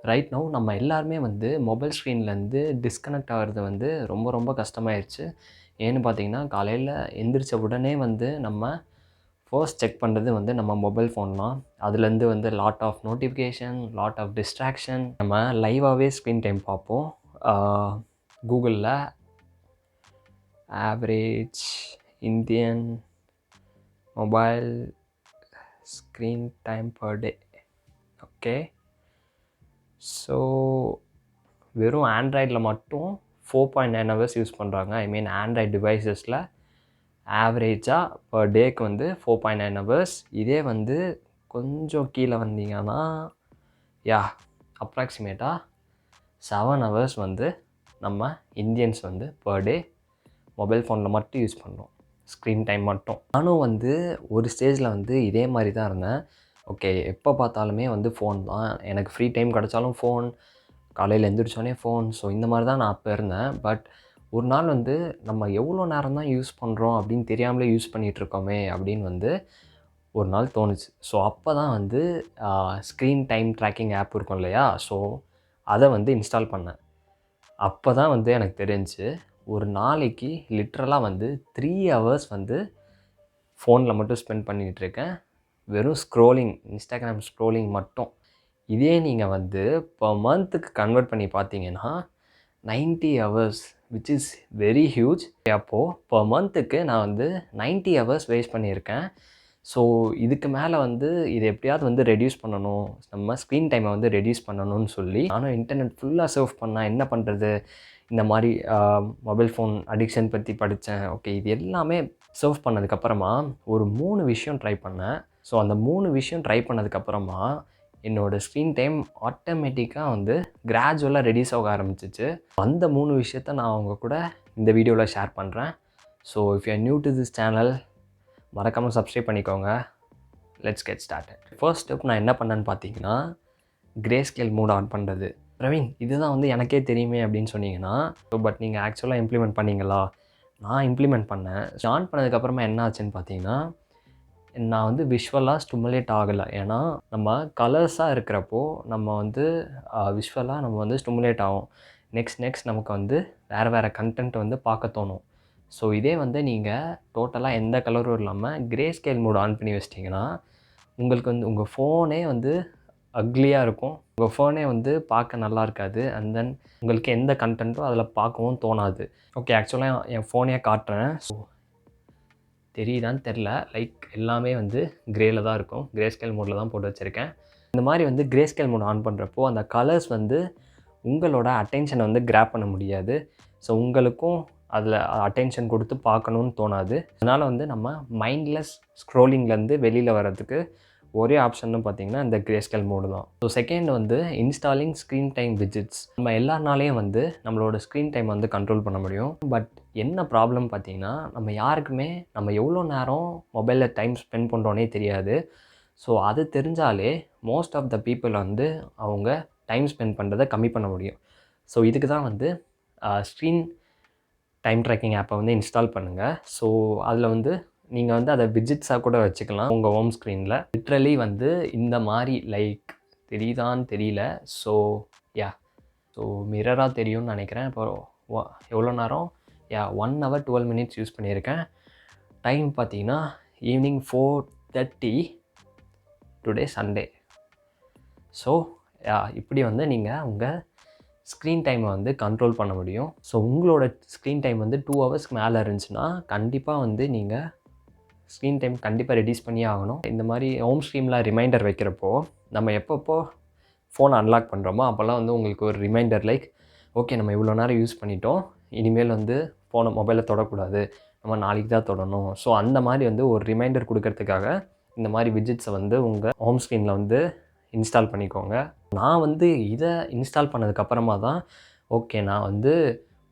Right now நம்ம எல்லாருமே வந்து மொபைல் ஸ்க்ரீன்லேருந்து டிஸ்கனெக்ட் ஆகிறது வந்து ரொம்ப ரொம்ப கஷ்டமாயிருச்சு. ஏன்னு பார்த்தீங்கன்னா, காலையில எந்திரிச்ச உடனே வந்து நம்ம ஃபர்ஸ்ட் செக் பண்ணுறது வந்து நம்ம மொபைல் ஃபோன் தான். அதுலேருந்து வந்து lot of notification, lot of distraction. நம்ம லைவாவே ஸ்க்ரீன் டைம் பார்ப்போம். கூகுளில் average Indian mobile screen time per day. Okay. So வெறும் ஆண்ட்ராய்டில் மட்டும் 4.9 ஹவர்ஸ் யூஸ் பண்ணுறாங்க. ஐ மீன் ஆண்ட்ராய்டு டிவைசஸில் ஆவரேஜாக பர் டேக்கு வந்து 4.9 ஹவர்ஸ். இதே வந்து கொஞ்சம் கீழே வந்தீங்கன்னா அப்ராக்சிமேட்டாக 7 ஹவர்ஸ் வந்து நம்ம இந்தியன்ஸ் வந்து பர் டே மொபைல் ஃபோனில் மட்டும் யூஸ் பண்ணுறோம், ஸ்க்ரீன் டைம் மட்டும். நானும் வந்து ஒரு ஸ்டேஜில் வந்து இதே மாதிரி தான் இருந்தேன். ஓகே, எப்போ பார்த்தாலுமே வந்து ஃபோன் தான், எனக்கு ஃப்ரீ டைம் கிடச்சாலும் ஃபோன், காலையில் எழுந்திரிச்சோடனே ஃபோன். ஸோ இந்த மாதிரி தான் நான் அப்போ இருந்தேன். பட் ஒரு நாள் வந்து நம்ம எவ்வளோ நேரம் தான் யூஸ் பண்ணுறோம் அப்படின்னு தெரியாமலே யூஸ் பண்ணிகிட்ருக்கோமே அப்படின்னு வந்து ஒரு நாள் தோணுச்சு. ஸோ அப்போ தான் வந்து ஸ்க்ரீன் டைம் ட்ராக்கிங் ஆப் இருக்கும் இல்லையா, ஸோ அதை வந்து இன்ஸ்டால் பண்ணேன். அப்போ தான் வந்து எனக்கு தெரிஞ்சுச்சு, ஒரு நாளைக்கு லிட்ரலாக வந்து 3 ஹவர்ஸ் வந்து ஃபோனில் மட்டும் ஸ்பெண்ட் பண்ணிகிட்ருக்கேன். வெறும் ஸ்க்ரோலிங், இன்ஸ்டாகிராம் ஸ்க்ரோலிங் மட்டும். இதே நீங்கள் வந்து பர் மந்த்துக்கு கன்வெர்ட் பண்ணி பார்த்தீங்கன்னா 90 hours, which is very huge. அப்போது பர் மந்த்துக்கு நான் வந்து 90 ஹவர்ஸ் வேஸ்ட் பண்ணியிருக்கேன். ஸோ இதுக்கு மேலே வந்து இதை எப்படியாவது வந்து ரெடியூஸ் பண்ணணும், நம்ம ஸ்க்ரீன் டைமை வந்து ரெடியூஸ் பண்ணணும்னு சொல்லி நானும் இன்டர்நெட் ஃபுல்லாக சர்ஃப் பண்ணேன். என்ன பண்ணுறது, இந்த மாதிரி மொபைல் ஃபோன் அடிக்ஷன் பற்றி படித்தேன். ஓகே, இது எல்லாமே சர்ஃப் பண்ணதுக்கப்புறமா ஒரு 3 விஷயம் ட்ரை பண்ணேன். ஸோ அந்த 3 விஷயம் ட்ரை பண்ணதுக்கப்புறமா என்னோடய ஸ்க்ரீன் டைம் ஆட்டோமேட்டிக்காக வந்து கிராஜுவலாக ரெடியூஸ் ஆக ஆரம்பிச்சிச்சு. அந்த 3 விஷயத்த நான் அவங்க கூட இந்த வீடியோவில் ஷேர் பண்ணுறேன். So if you are new to this channel, மறக்காமல் சப்ஸ்கிரைப் பண்ணிக்கோங்க. Let's get started. First step நான் என்ன பண்ணேன்னு பார்த்தீங்கன்னா, கிரே ஸ்கேல் மோட் ஆன் பண்ணுறது. பிரவீன், இதுதான் வந்து எனக்கே தெரியுமே அப்படின்னு சொன்னீங்கன்னா, பட் நீங்கள் ஆக்சுவலாக இம்ப்ளிமெண்ட் பண்ணீங்களா? நான் இம்ப்ளிமெண்ட் பண்ணேன். ஆன் பண்ணதுக்கப்புறமா என்ன ஆச்சுன்னு பார்த்தீங்கன்னா, நான் வந்து விஷுவலாக ஸ்டிமுலேட் ஆகலை. ஏன்னா நம்ம கலர்ஸாக இருக்கிறப்போ நம்ம வந்து விஷுவலாக நம்ம வந்து ஸ்டிமுலேட் ஆகும். நெக்ஸ்ட் நமக்கு வந்து வேறு கண்டென்ட் வந்து பார்க்க தோணும். ஸோ இதே வந்து நீங்கள் டோட்டலாக எந்த கலரும் இல்லாமல் கிரே ஸ்கேல் மோட் ஆன் பண்ணி வச்சிட்டிங்கன்னா, உங்களுக்கு வந்து உங்கள் ஃபோனே வந்து அக்லியாக இருக்கும். உங்கள் ஃபோனே வந்து பார்க்க நல்லா இருக்காது. அண்ட் தென் உங்களுக்கு எந்த கண்டென்ட்டும் அதில் பார்க்கவும் தோணாது. ஓகே, ஆக்சுவலாக என் ஃபோனே காட்டுறேன். ஸோ தெரியுதான்னு தெரில, லைக் எல்லாமே வந்து கிரேயில் தான் இருக்கும். கிரே ஸ்கேல் மோடில் தான் போட்டு வச்சுருக்கேன். இந்த மாதிரி வந்து கிரே ஸ்கேல் மோட் ஆன் பண்ணுறப்போ அந்த கலர்ஸ் வந்து உங்களோட அட்டென்ஷனை வந்து கிராப் பண்ண முடியாது. ஸோ உங்களுக்கும் அதில் அட்டென்ஷன் கொடுத்து பார்க்கணுன்னு தோணாது. அதனால் வந்து நம்ம மைண்ட்லெஸ் ஸ்க்ரோலிங்லேருந்து வெளியில் வர்றதுக்கு ஒரே ஆப்ஷன்னு பார்த்தீங்கன்னா இந்த கிரே ஸ்கேல் மோடு தான். ஸோ செகண்ட் வந்து இன்ஸ்டாலிங் ஸ்க்ரீன் டைம் விஜிட்ஸ். நம்ம எல்லாருனாலையும் வந்து நம்மளோட ஸ்க்ரீன் டைம் வந்து கண்ட்ரோல் பண்ண முடியும். பட் என்ன ப்ராப்ளம் பார்த்தீங்கன்னா, நம்ம யாருக்குமே நம்ம எவ்வளோ நேரம் மொபைலில் டைம் ஸ்பெண்ட் பண்ணுறோன்னே தெரியாது. ஸோ அது தெரிஞ்சாலே மோஸ்ட் ஆஃப் த பீப்புள் வந்து அவங்க டைம் ஸ்பெண்ட் பண்ணுறதை கம்மி பண்ண முடியும். ஸோ இதுக்கு தான் வந்து ஸ்க்ரீன் டைம் ட்ராக்கிங் ஆப்பை வந்து இன்ஸ்டால் பண்ணுங்கள். ஸோ அதில் வந்து நீங்கள் வந்து அதை விஜிட்ஸாக கூட வச்சுக்கலாம் உங்கள் ஹோம் ஸ்க்ரீனில். லிட்ரலி வந்து இந்த மாதிரி லைக் தெரியுதான்னு தெரியல. ஸோ ஸோ மிரராக தெரியும்னு நினைக்கிறேன். இப்போ எவ்வளோ நேரம் 1 hour 12 minutes யூஸ் பண்ணியிருக்கேன். டைம் பார்த்தீங்கன்னா ஈவினிங் 4:30, டுடே சண்டே. ஸோ இப்படி வந்து நீங்கள் உங்கள் ஸ்க்ரீன் டைமை வந்து கண்ட்ரோல் பண்ண முடியும். ஸோ உங்களோட ஸ்க்ரீன் டைம் வந்து 2 ஹவர்ஸ்க்கு மேலே இருந்துச்சுன்னா கண்டிப்பாக வந்து நீங்கள் ஸ்க்ரீன் டைம் கண்டிப்பாக ரெடியூஸ் பண்ணியே ஆகணும். இந்த மாதிரி ஹோம் ஸ்க்ரீனில் ரிமைண்டர் வைக்கிறப்போ நம்ம எப்பப்போ ஃபோனை அன்லாக் பண்ணுறோமோ அப்போல்லாம் வந்து உங்களுக்கு ஒரு ரிமைண்டர் லைக் ஓகே, நம்ம இவ்வளோ நேரம் யூஸ் பண்ணிட்டோம், இனிமேல் வந்து மொபைலை தொடக்கூடாது, நம்ம நாளைக்கு தான் தொடணும். ஸோ அந்த மாதிரி வந்து ஒரு ரிமைண்டர் கொடுக்கறதுக்காக இந்த மாதிரி விஜிட்ஸை வந்து உங்கள் ஹோம் ஸ்க்ரீனில் வந்து இன்ஸ்டால் பண்ணிக்கோங்க. நான் வந்து இதை இன்ஸ்டால் பண்ணதுக்கப்புறமா தான் ஓகே, நான் வந்து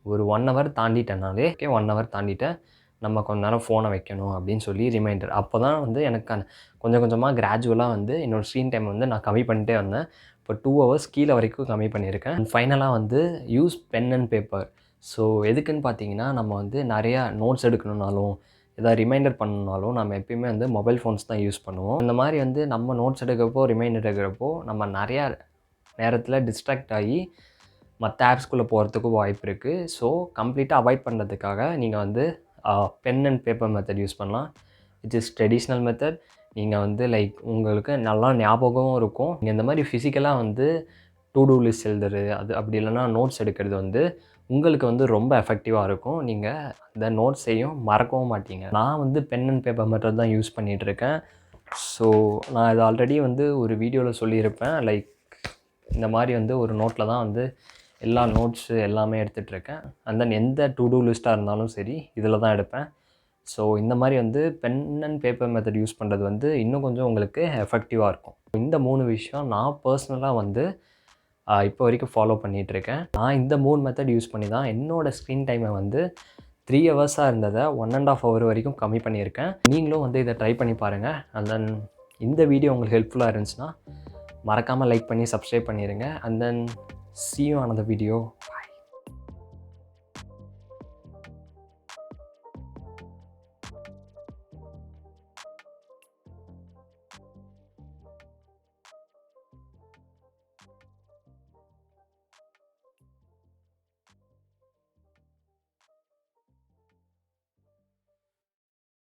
ஒரு 1 hour தாண்டிட்டேனாலே 1 hour தாண்டிட்டேன், நம்ம கொஞ்ச நேரம் ஃபோனை வைக்கணும் அப்படின்னு சொல்லி ரிமைண்டர். அப்போ தான் வந்து எனக்கு கொஞ்சம் கொஞ்சமாக கிராஜுவலாக வந்து என்னோடய ஸ்க்ரீன் டைம் வந்து நான் கம்மி பண்ணிட்டே வந்தேன். இப்போ 2 hours கீழே வரைக்கும் கம்மி பண்ணியிருக்கேன். ஃபைனலாக வந்து use pen and paper. So எதுக்குன்னு பார்த்தீங்கன்னா, நம்ம வந்து நிறையா நோட்ஸ் எடுக்கணுன்னாலும் எதாவது ரிமைண்டர் பண்ணணுனாலும் நம்ம எப்பயுமே வந்து மொபைல் ஃபோன்ஸ் தான் யூஸ் பண்ணுவோம். இந்த மாதிரி வந்து நம்ம நோட்ஸ் எடுக்கிறப்போ ரிமைண்டர் எடுக்கிறப்போ நம்ம நிறையா நேரத்தில் டிஸ்ட்ராக்ட் ஆகி மற்ற ஆப்ஸ்குள்ளே போகிறதுக்கும் வாய்ப்பு இருக்குது. ஸோ கம்ப்ளீட்டாக அவாய்ட் பண்ணுறதுக்காக நீங்கள் வந்து pen and paper method use பண்ணலாம். It is traditional method. நீங்கள் வந்து லைக் உங்களுக்கு நல்லா ஞாபகமும் இருக்கும். நீங்கள் இந்த மாதிரி ஃபிசிக்கலாக வந்து டூ டூ லிஸ்ட் எழுதுறது அது அப்படி இல்லைனா நோட்ஸ் எடுக்கிறது வந்து உங்களுக்கு வந்து ரொம்ப எஃபெக்டிவாக இருக்கும். நீங்கள் அந்த நோட்ஸையும் மறக்கவும் மாட்டீங்க. நான் வந்து பென் அண்ட் பேப்பர் மெத்தட் தான் யூஸ் பண்ணிகிட்ருக்கேன். ஸோ நான் இது ஆல்ரெடி வந்து ஒரு வீடியோவில் சொல்லியிருப்பேன். லைக் இந்த மாதிரி வந்து ஒரு நோட்டில் தான் வந்து எல்லா நோட்ஸு எல்லாமே எடுத்துகிட்ருக்கேன். அண்ட் தென் எந்த டூ டூ லிஸ்ட்டாக இருந்தாலும் சரி இதில் தான் எடுப்பேன். ஸோ இந்த மாதிரி வந்து pen and paper method use பண்ணுறது வந்து இன்னும் கொஞ்சம் உங்களுக்கு எஃபெக்டிவாக இருக்கும். இந்த 3 விஷயம் நான் பர்சனலாக வந்து இப்போ வரைக்கும் ஃபாலோ பண்ணிகிட்ருக்கேன். நான் இந்த 3 மெத்தட் யூஸ் பண்ணி தான் என்னோடய ஸ்க்ரீன் டைமை வந்து 3 ஹவர்ஸாக இருந்ததை 1.5 ஹவர் வரைக்கும் கம்மி பண்ணியிருக்கேன். நீங்களும் வந்து இதை ட்ரை பண்ணி பாருங்கள். அண்ட் தென் இந்த வீடியோ உங்களுக்கு ஹெல்ப்ஃபுல்லாக இருந்துச்சுன்னா மறக்காமல் லைக் பண்ணி சப்ஸ்கிரைப் பண்ணிடுங்க. And then see you on another video.